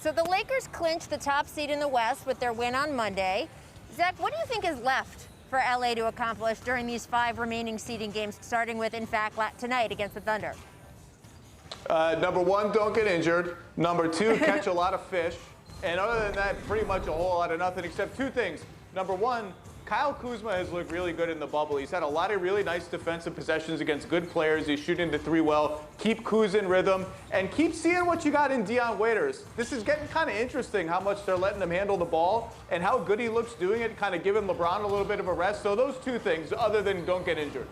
So the Lakers clinched the top seed in the West with their win on Monday. Zach, what do you think is left for LA to accomplish during these 5 remaining seeding games, starting with, in fact, tonight against the Thunder? Number 1, don't get injured. Number 2, catch a lot of fish. And other than that, pretty much a whole lot of nothing except 2 things. Number 1, Kyle Kuzma has looked really good in the bubble. He's had a lot of really nice defensive possessions against good players. He's shooting the 3 well. Keep Kuz in rhythm and keep seeing what you got in Dion Waiters. This is getting kind of interesting how much they're letting him handle the ball and how good he looks doing it, kind of giving LeBron a little bit of a rest. So those 2 things, other than don't get injured.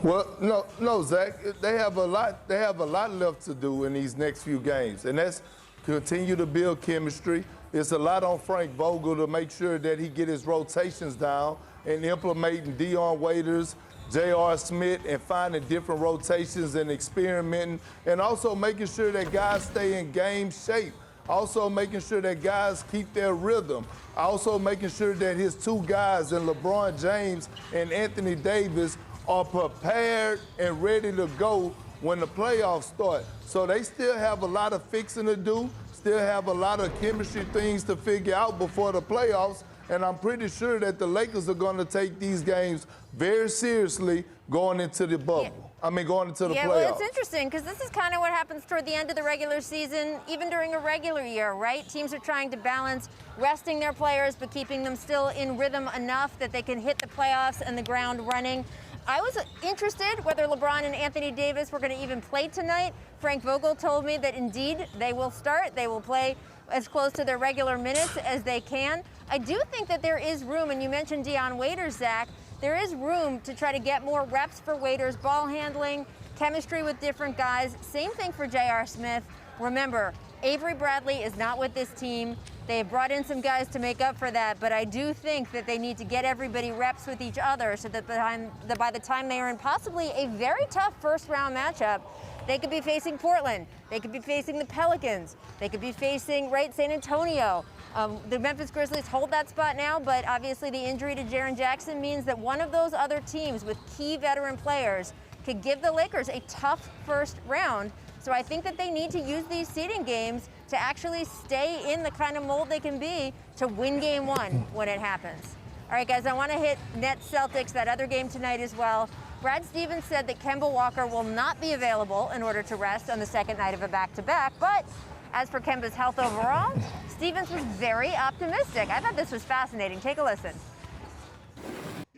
Well, no, Zach. They have a lot left to do in these next few games, and that's continue to build chemistry. It's a lot on Frank Vogel to make sure that he get his rotations down and implementing Dion Waiters, J.R. Smith, and finding different rotations and experimenting, and also making sure that guys stay in game shape. Also making sure that guys keep their rhythm. Also making sure that his 2 guys, and LeBron James and Anthony Davis, are prepared and ready to go when the playoffs start. So they still have a lot of fixing to do, still have a lot of chemistry things to figure out before the playoffs, and I'm pretty sure that the Lakers are going to take these games very seriously going into the bubble. Going into the playoffs. Well, it's interesting because this is kind of what happens toward the end of the regular season, even during a regular year, right? Teams are trying to balance resting their players but keeping them still in rhythm enough that they can hit the playoffs and the ground running. I was interested whether LeBron and Anthony Davis were going to even play tonight. Frank Vogel told me that indeed they will start. They will play as close to their regular minutes as they can. I do think that there is room, and you mentioned Dion Waiters, Zach. There is room to try to get more reps for Waiters, ball handling, chemistry with different guys. Same thing for J.R. Smith. Remember, Avery Bradley is not with this team. They brought in some guys to make up for that, but I do think that they need to get everybody reps with each other so that by the time they are in possibly a very tough first-round matchup, they could be facing Portland. They could be facing the Pelicans. They could be facing, San Antonio. The Memphis Grizzlies hold that spot now, but obviously the injury to Jaren Jackson means that one of those other teams with key veteran players could give the Lakers a tough first round. So I think that they need to use these seeding games to actually stay in the kind of mold they can be to win game 1 when it happens. All right, guys, I want to hit Nets Celtics, that other game tonight as well. Brad Stevens said that Kemba Walker will not be available in order to rest on the second night of a back-to-back. But as for Kemba's health overall, Stevens was very optimistic. I thought this was fascinating. Take a listen.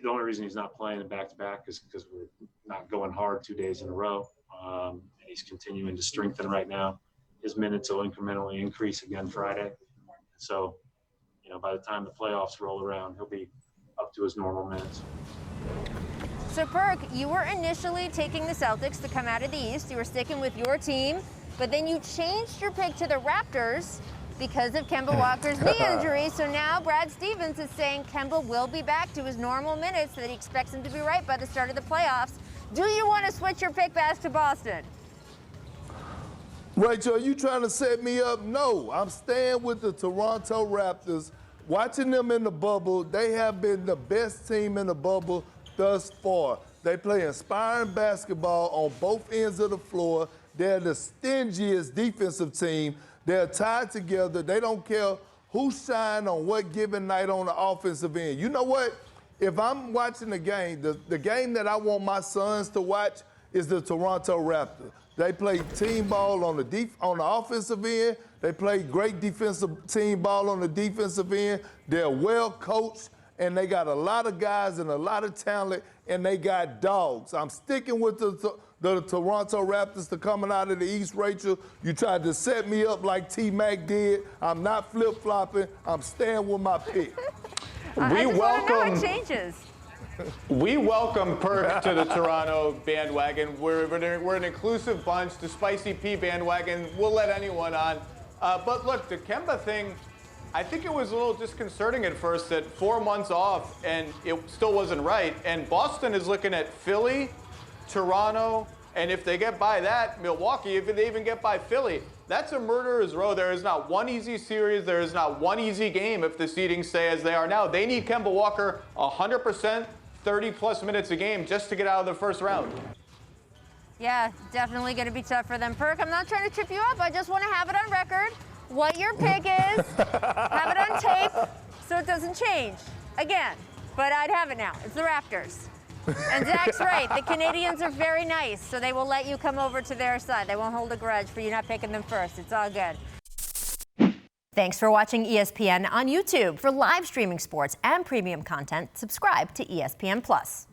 The only reason he's not playing in back-to-back is because we're not going hard 2 days in a row. And he's continuing to strengthen right now. His minutes will incrementally increase again Friday. So, by the time the playoffs roll around, he'll be up to his normal minutes. So, Perk, you were initially taking the Celtics to come out of the East. You were sticking with your team, but then you changed your pick to the Raptors because of Kemba Walker's knee injury. So now Brad Stevens is saying Kemba will be back to his normal minutes, that he expects him to be right by the start of the playoffs. Do you want to switch your pick back to Boston? Rachel, are you trying to set me up? No, I'm staying with the Toronto Raptors. Watching them in the bubble, they have been the best team in the bubble thus far. They play inspiring basketball on both ends of the floor. They're the stingiest defensive team. They're tied together. They don't care who shine on what given night on the offensive end. You know what? If I'm watching the game, the game that I want my sons to watch is the Toronto Raptors. They play team ball on the offensive end. They play great defensive team ball on the defensive end. They're well coached, and they got a lot of guys and a lot of talent, and they got dogs. I'm sticking with the Toronto Raptors to coming out of the East, Rachel. You tried to set me up like T-Mac did. I'm not flip-flopping. I'm staying with my pick. I just want to know what changes. We welcome Perk to the Toronto bandwagon. We're an inclusive bunch. The Spicy P bandwagon, we'll let anyone on. But look, the Kemba thing, I think it was a little disconcerting at first that 4 months off and it still wasn't right. And Boston is looking at Philly, Toronto, and if they get by that, Milwaukee, if they even get by Philly, that's a murderer's row. There is not one easy series. There is not one easy game if the seedings stay as they are now. They need Kemba Walker 100%, 30-plus minutes a game just to get out of the first round. Yeah, definitely going to be tough for them. Perk, I'm not trying to trip you up. I just want to have it on record what your pick is. Have it on tape so it doesn't change again. But I'd have it now. It's the Raptors. And Zach's right. The Canadians are very nice, so they will let you come over to their side. They won't hold a grudge for you not picking them first. It's all good. Thanks for watching ESPN on YouTube. For live streaming sports and premium content, subscribe to ESPN+.